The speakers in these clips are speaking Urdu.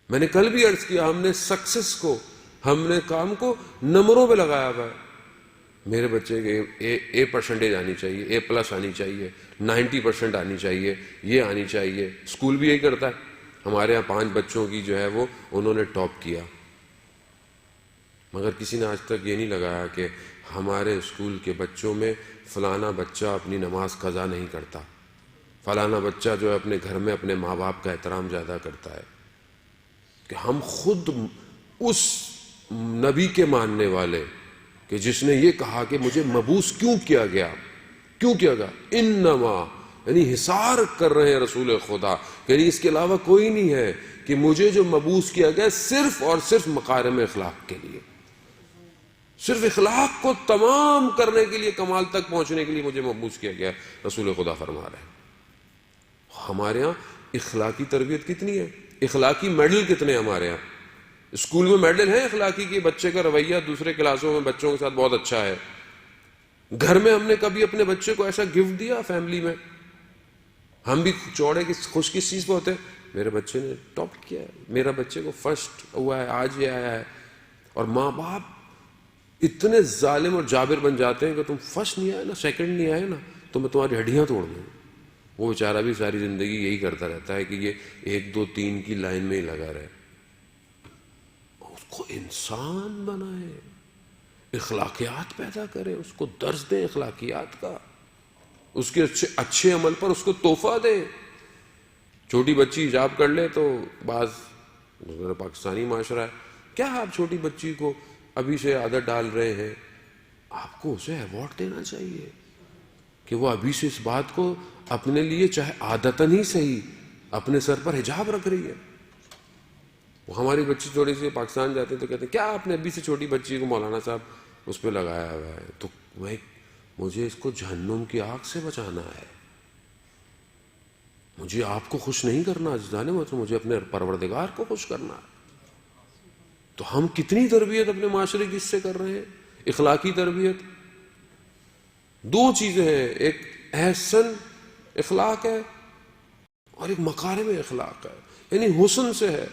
میں نے کل بھی عرض کیا، ہم نے سکسس کو، ہم نے کام کو نمبروں پہ لگایا ہوا ہے. میرے بچے کے اے پرسنٹیج آنی چاہیے، اے پلس آنی چاہیے، 90% آنی چاہیے، یہ آنی چاہیے. اسکول بھی یہی کرتا ہے. ہمارے ہاں 5 بچوں کی جو ہے وہ انہوں نے ٹاپ کیا، مگر کسی نے آج تک یہ نہیں لگایا کہ ہمارے اسکول کے بچوں میں فلانا بچہ اپنی نماز قضا نہیں کرتا، فلانا بچہ جو ہے اپنے گھر میں اپنے ماں باپ کا احترام زیادہ کرتا ہے. کہ ہم خود اس نبی کے ماننے والے کہ جس نے یہ کہا کہ مجھے مبعوث کیوں کیا گیا، انما، یعنی حصار کر رہے ہیں رسول خدا، یعنی اس کے علاوہ کوئی نہیں ہے، کہ مجھے جو مبعوث کیا گیا صرف اور صرف مکارم اخلاق کے لیے، صرف اخلاق کو تمام کرنے کے لیے، کمال تک پہنچنے کے لیے مجھے مبعوث کیا گیا. رسول خدا فرما رہے ہیں. ہمارے ہاں اخلاقی تربیت کتنی ہے، اخلاقی میڈل کتنے ہیں ہمارے ہاں. اسکول میں میڈل ہیں اخلاقی کہ بچے کا رویہ دوسرے کلاسوں میں بچوں کے ساتھ بہت اچھا ہے. گھر میں ہم نے کبھی اپنے بچے کو ایسا گفٹ دیا؟ فیملی میں ہم بھی چوڑے خوش کس چیز پہ ہوتے ہیں؟ میرے بچے نے ٹاپ کیا ہے، میرا بچے کو فرسٹ ہوا ہے، آج یہ آیا ہے. اور ماں باپ اتنے ظالم اور جابر بن جاتے ہیں کہ تم فرسٹ نہیں آئے نا، سیکنڈ نہیں آئے نا، تو میں تمہاری ہڈیاں توڑ دوں. وہ بیچارہ بھی ساری زندگی یہی کرتا رہتا ہے کہ یہ 1 2 3 کی لائن میں ہی لگا رہے. اس کو انسان بنائے، اخلاقیات پیدا کرے، اس کو درس دیں اخلاقیات کا، اس کے اچھے عمل پر اس کو تحفہ دیں. چھوٹی بچی حجاب کر لے تو بعض پاکستانی معاشرہ ہے، کیا آپ چھوٹی بچی کو ابھی سے عادت ڈال رہے ہیں؟ آپ کو اسے ایوارڈ دینا چاہیے کہ وہ ابھی سے اس بات کو اپنے لیے چاہے عادتاً ہی صحیح اپنے سر پر حجاب رکھ رہی ہے. وہ ہماری بچی تھوڑی سی پاکستان جاتے ہیں تو کہتے ہیں کیا آپ نے ابھی سے چھوٹی بچی کو مولانا صاحب اس پہ لگایا ہوا ہے؟ تو مجھے اس کو جہنم کی آگ سے بچانا ہے، مجھے آپ کو خوش نہیں کرنا عزیزان، مجھے اپنے پروردگار کو خوش کرنا ہے. تو ہم کتنی تربیت اپنے معاشرے کی اس سے کر رہے ہیں، اخلاقی تربیت. 2 چیزیں ہیں، ایک احسن اخلاق ہے اور ایک مکارم اخلاق ہے، یعنی حسن سے ہے.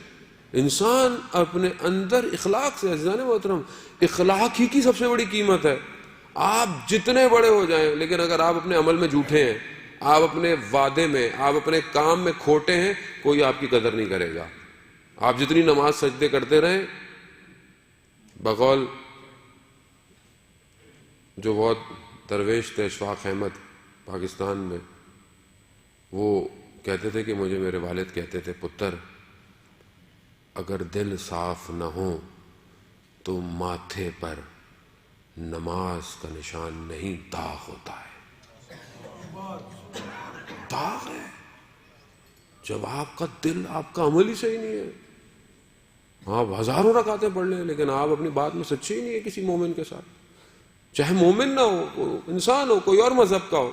انسان اپنے اندر اخلاق سے، عزیزان محترم اخلاق ہی کی سب سے بڑی قیمت ہے. آپ جتنے بڑے ہو جائیں لیکن اگر آپ اپنے عمل میں جھوٹے ہیں، آپ اپنے وعدے میں، آپ اپنے کام میں کھوٹے ہیں، کوئی آپ کی قدر نہیں کرے گا. آپ جتنی نماز سجدے کرتے رہیں، بقول جو بہت درویش تھے اشفاق احمد پاکستان میں، وہ کہتے تھے کہ مجھے میرے والد کہتے تھے پتر اگر دل صاف نہ ہو تو ماتھے پر نماز کا نشان نہیں، داغ ہوتا ہے. داغ ہے جب آپ کا دل، آپ کا عمل ہی صحیح نہیں ہے. آپ ہزاروں رکعتیں پڑھ لیں لیکن آپ اپنی بات میں سچے ہی نہیں ہے کسی مومن کے ساتھ، چاہے مومن نہ ہو، انسان ہو، کوئی اور مذہب کا ہو.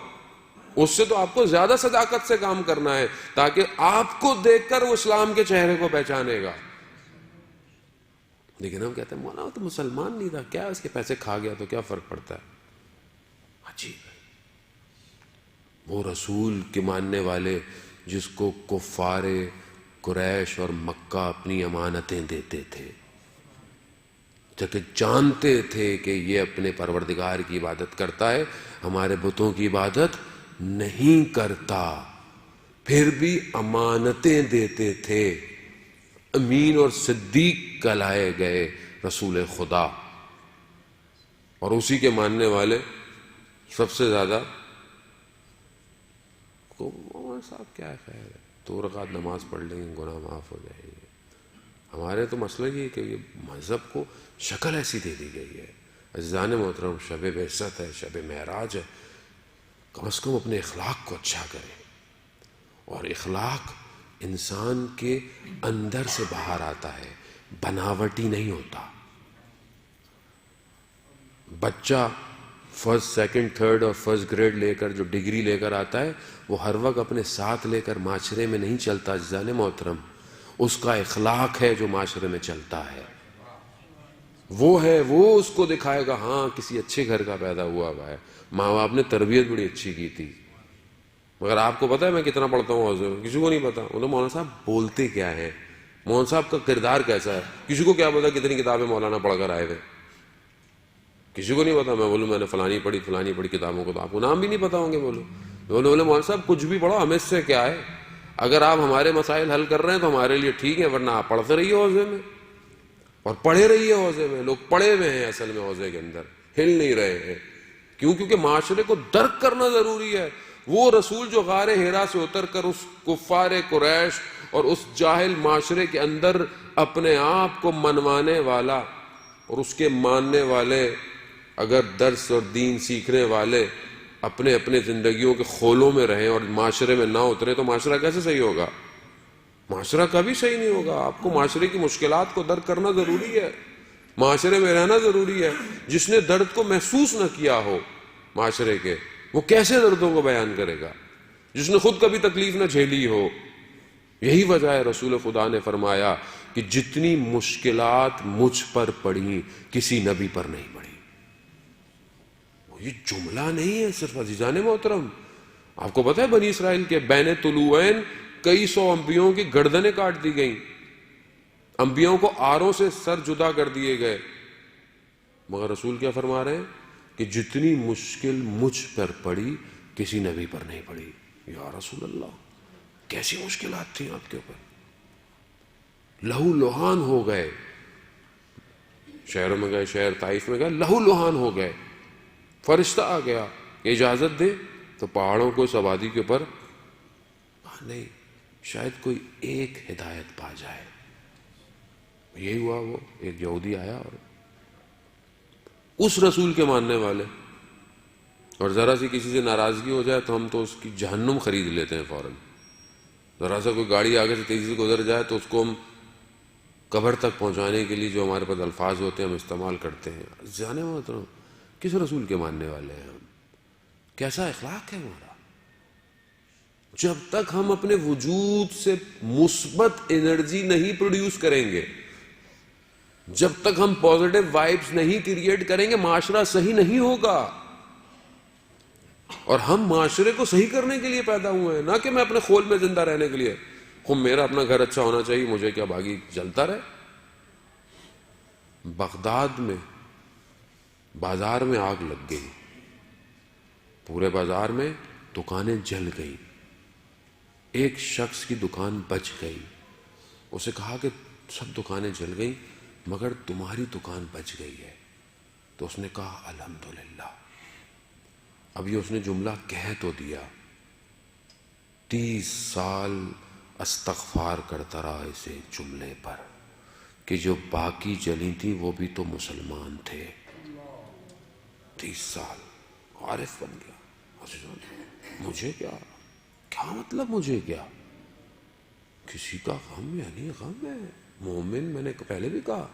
اس سے تو آپ کو زیادہ صداقت سے کام کرنا ہے تاکہ آپ کو دیکھ کر وہ اسلام کے چہرے کو پہچانے گا. لیکن ہم کہتے ہیں مولانا تو مسلمان نہیں تھا، کیا اس کے پیسے کھا گیا تو کیا فرق پڑتا ہے. عجیب ہے. وہ رسول کے ماننے والے جس کو کفار قریش اور مکہ اپنی امانتیں دیتے تھے، جبکہ جانتے تھے کہ یہ اپنے پروردگار کی عبادت کرتا ہے، ہمارے بتوں کی عبادت نہیں کرتا، پھر بھی امانتیں دیتے تھے. امین اور صدیق کہلائے گئے رسول خدا. اور اسی کے ماننے والے سب سے زیادہ صاحب کیا خیر ہے، 2 رکعت نماز پڑھ لیں گے گناہ معاف ہو جائے گی. ہمارے تو مسئلہ یہ ہے کہ یہ مذہب کو شکل ایسی دے دی گئی ہے. عزیزان محترم شب بعثت ہے، شب معراج ہے، کم از کم اپنے اخلاق کو اچھا کریں. اور اخلاق انسان کے اندر سے باہر آتا ہے، بناوٹی نہیں ہوتا. بچہ فرسٹ، سیکنڈ، تھرڈ اور فرسٹ گریڈ لے کر جو ڈگری لے کر آتا ہے، وہ ہر وقت اپنے ساتھ لے کر معاشرے میں نہیں چلتا. عزیزان محترم اس کا اخلاق ہے جو معاشرے میں چلتا ہے، وہ ہے، وہ اس کو دکھائے گا ہاں کسی اچھے گھر کا پیدا ہوا ہے، ماں باپ نے تربیت بڑی اچھی کی تھی. مگر آپ کو پتا ہے میں کتنا پڑھتا ہوں حضور؟ کسی کو نہیں پتا. مولانا صاحب بولتے کیا ہیں؟ مولان صاحب کا کردار کیسا ہے؟ کسی کو کیا پتا کتنی کتابیں مولانا پڑھ کر آئے تھے؟ کسی کو نہیں پتا. میں بولوں میں نے فلانی پڑھی کتابوں کو، تو آپ کو نام بھی نہیں پتا ہوں گے. بولے مولان صاحب کچھ بھی پڑھو، ہمیں اس سے کیا ہے؟ اگر آپ ہمارے مسائل حل کر رہے ہیں تو ہمارے لیے ٹھیک ہے، ورنہ آپ پڑھتے رہیے حوضے میں، اور پڑھے رہیے حوضے میں. لوگ پڑے ہوئے ہیں اصل میں حوضے کے اندر، ہل نہیں رہے ہیں. کیوں؟ کیونکہ معاشرے کو درک کرنا ضروری ہے. وہ رسول جو غار حرا سے اتر کر اس کفار قریش اور اس جاہل معاشرے کے اندر اپنے آپ کو منوانے والا اور اس کے ماننے والے، اگر درس اور دین سیکھنے والے اپنے اپنے زندگیوں کے خولوں میں رہیں اور معاشرے میں نہ اترے تو معاشرہ کیسے صحیح ہوگا؟ معاشرہ کبھی صحیح نہیں ہوگا. آپ کو معاشرے کی مشکلات کو درک کرنا ضروری ہے، معاشرے میں رہنا ضروری ہے. جس نے درد کو محسوس نہ کیا ہو معاشرے کے، وہ کیسے دردوں کو بیان کرے گا؟ جس نے خود کبھی تکلیف نہ جھیلی ہو. یہی وجہ ہے رسول خدا نے فرمایا کہ جتنی مشکلات مجھ پر پڑی کسی نبی پر نہیں پڑی. یہ جملہ نہیں ہے صرف عزیزان محترم. آپ کو پتہ ہے بنی اسرائیل کے بین طلوعین کئی سو انبیاؤں کی گردنیں کاٹ دی گئیں، انبیاؤں کو آروں سے سر جدا کر دیے گئے، مگر رسول کیا فرما رہے ہیں کہ جتنی مشکل مجھ پر پڑی کسی نبی پر نہیں پڑی. یا رسول اللہ، کیسی مشکلات تھیں آپ کے اوپر؟ لہو لہان ہو گئے، شہروں میں گئے، شہر طائف میں گئے، لہو لہان ہو گئے. فرشتہ آ گیا کہ اجازت دے تو پہاڑوں کو اس آبادی کے اوپر نہیں، شاید کوئی ایک ہدایت پا جائے. یہی ہوا. وہ ایک یہودی آیا اور اس رسول کے ماننے والے، اور ذرا سی کسی سے ناراضگی ہو جائے تو ہم تو اس کی جہنم خرید لیتے ہیں فوراً. ذرا سا کوئی گاڑی آگے سے تیزی سے گزر جائے تو اس کو ہم قبر تک پہنچانے کے لیے جو ہمارے پاس الفاظ ہوتے ہیں ہم استعمال کرتے ہیں. جانے محترم کس رسول کے ماننے والے ہیں ہم؟ کیسا اخلاق ہے ہمارا؟ جب تک ہم اپنے وجود سے مثبت انرجی نہیں پروڈیوس کریں گے، جب تک ہم پازیٹیو وائبس نہیں کریٹ کریں گے، معاشرہ صحیح نہیں ہوگا. اور ہم معاشرے کو صحیح کرنے کے لیے پیدا ہوئے ہیں، نہ کہ میں اپنے خول میں زندہ رہنے کے لیے. میرا اپنا گھر اچھا ہونا چاہیے، مجھے کیا باغی جلتا رہے. بغداد میں بازار میں آگ لگ گئی، پورے بازار میں دکانیں جل گئی. ایک شخص کی دکان بچ گئی. اسے کہا کہ سب دکانیں جل گئیں مگر تمہاری دکان بچ گئی ہے. تو اس نے کہا الحمدللہ. اب یہ اس نے جملہ کہہ تو دیا، 30 سال استغفار کرتا رہا اسے جملے پر کہ جو باقی جلی تھی وہ بھی تو مسلمان تھے. 30 سال عارف بن گیا. مجھے کیا مطلب؟ مجھے کیا؟ کسی کا غم یعنی غم ہے. مومن، میں نے پہلے بھی کہا،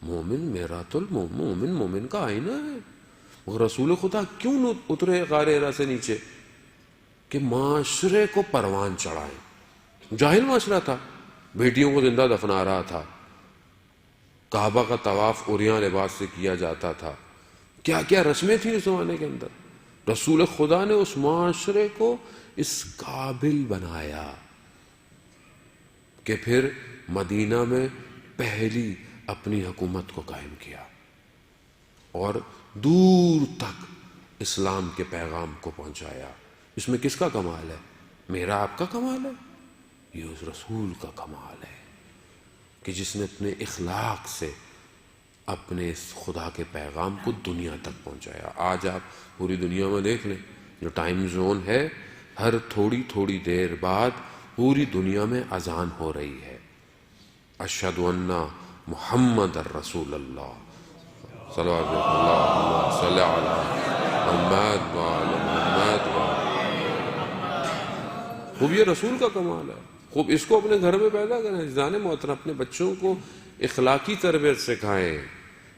مومن میرات المومن، مومن کا آئینہ ہے. رسول خدا کیوں اترے غار حرا سے نیچے؟ کہ معاشرے کو پروان چڑھائیں. جاہل معاشرہ تھا، بیٹیوں کو زندہ دفنا رہا تھا، کعبہ کا طواف عریاں لباس سے کیا جاتا تھا، کیا کیا رسمیں تھیں اس زمانے کے اندر. رسول خدا نے اس معاشرے کو اس قابل بنایا کہ پھر مدینہ میں پہلی اپنی حکومت کو قائم کیا اور دور تک اسلام کے پیغام کو پہنچایا. اس میں کس کا کمال ہے؟ میرا آپ کا کمال ہے؟ یہ اس رسول کا کمال ہے کہ جس نے اپنے اخلاق سے اپنے اس خدا کے پیغام کو دنیا تک پہنچایا. آج آپ پوری دنیا میں دیکھ لیں، جو ٹائم زون ہے، ہر تھوڑی تھوڑی دیر بعد پوری دنیا میں اذان ہو رہی ہے، اشہد ان محمد الرسول اللہ، صلوات اللہ صلی علی محمد وعلی محمد. خوب یہ رسول کا کمال ہے. خوب اس کو اپنے گھر میں پیدا کریں. جانے محترم اپنے بچوں کو اخلاقی تربیت سکھائیں.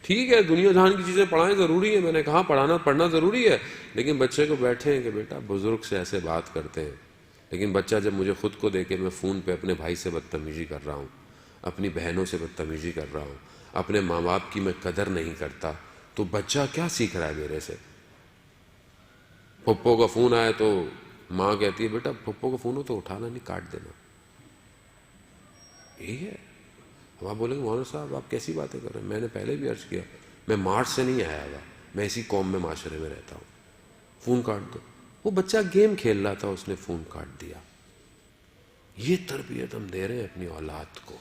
ٹھیک ہے دنیا جہان کی چیزیں پڑھائیں، ضروری ہے، میں نے کہا پڑھنا ضروری ہے، لیکن بچے کو بیٹھیں کہ بیٹا بزرگ سے ایسے بات کرتے ہیں. لیکن بچہ جب مجھے خود کو دیکھے میں فون پہ اپنے بھائی سے بدتمیزی کر رہا ہوں، اپنی بہنوں سے بدتمیزی کر رہا ہوں، اپنے ماں باپ کی میں قدر نہیں کرتا، تو بچہ کیا سیکھ رہا ہے میرے سے؟ پھپھو کا فون آیا تو ماں کہتی ہے بیٹا پھپھو کا فون ہو تو اٹھانا نہیں، کاٹ دینا. یہی ہے. اب آپ بولیں گے مولانا صاحب آپ کیسی باتیں کر رہے ہیں؟ میں نے پہلے بھی عرض کیا میں مارچ سے نہیں آیا ہوا، میں اسی قوم میں معاشرے میں رہتا ہوں. فون کاٹ دو. وہ بچہ گیم کھیل رہا تھا، اس نے فون کاٹ دیا. یہ تربیت ہم دے رہے ہیں اپنی اولاد کو،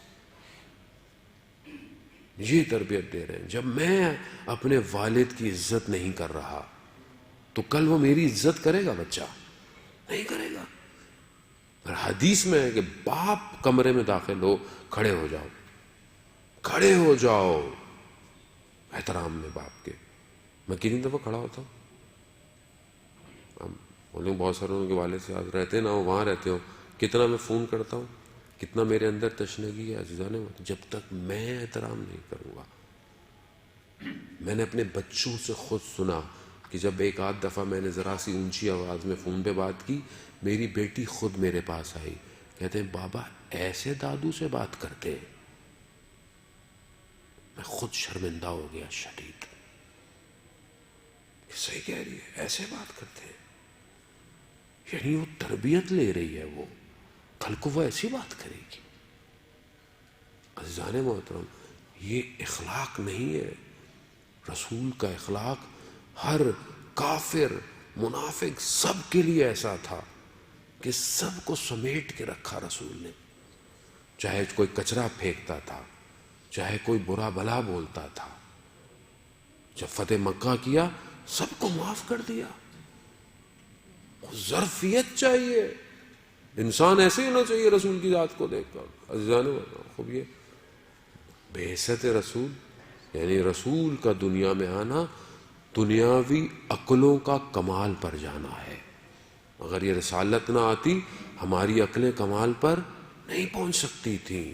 یہ تربیت دے رہے ہیں. جب میں اپنے والد کی عزت نہیں کر رہا تو کل وہ میری عزت کرے گا؟ بچہ نہیں کرے گا. اور حدیث میں ہے کہ باپ کمرے میں داخل ہو کھڑے ہو جاؤ، کھڑے ہو جاؤ احترام میں باپ کے. میں کتنی دفعہ کھڑا ہوتا ہوں. بولے بہت سارے ان کے والد سے آج رہتے نہ ہو، وہاں رہتے ہو، کتنا میں فون کرتا ہوں، کتنا میرے اندر تشنگی ہے عزیزان. جب تک میں احترام نہیں کروں گا. میں نے اپنے بچوں سے خود سنا کہ جب ایک آدھ دفعہ میں نے ذرا سی اونچی آواز میں فون پہ بات کی، میری بیٹی خود میرے پاس آئی، کہتے ہیں بابا ایسے دادو سے بات کرتے ہیں. میں خود شرمندہ ہو گیا شدید. صحیح کہہ رہی ہے، ایسے بات کرتے ہیں. یعنی وہ تربیت لے رہی ہے، وہ کل کو وہ ایسی بات کرے گی. عزیزان محترم، یہ اخلاق نہیں ہے. رسول کا اخلاق ہر کافر منافق سب کے لیے ایسا تھا کہ سب کو سمیٹ کے رکھا رسول نے. چاہے کوئی کچرا پھینکتا تھا، چاہے کوئی برا بھلا بولتا تھا، جب فتح مکہ کیا سب کو معاف کر دیا. ظرفیت چاہیے، انسان ایسے ہی ہونا چاہیے رسول کی ذات کو دیکھ کر. عزیزان خوب یہ بعثت رسول یعنی رسول کا دنیا میں آنا دنیاوی عقلوں کا کمال پر جانا ہے. اگر یہ رسالت نہ آتی ہماری عقلیں کمال پر نہیں پہنچ سکتی تھیں.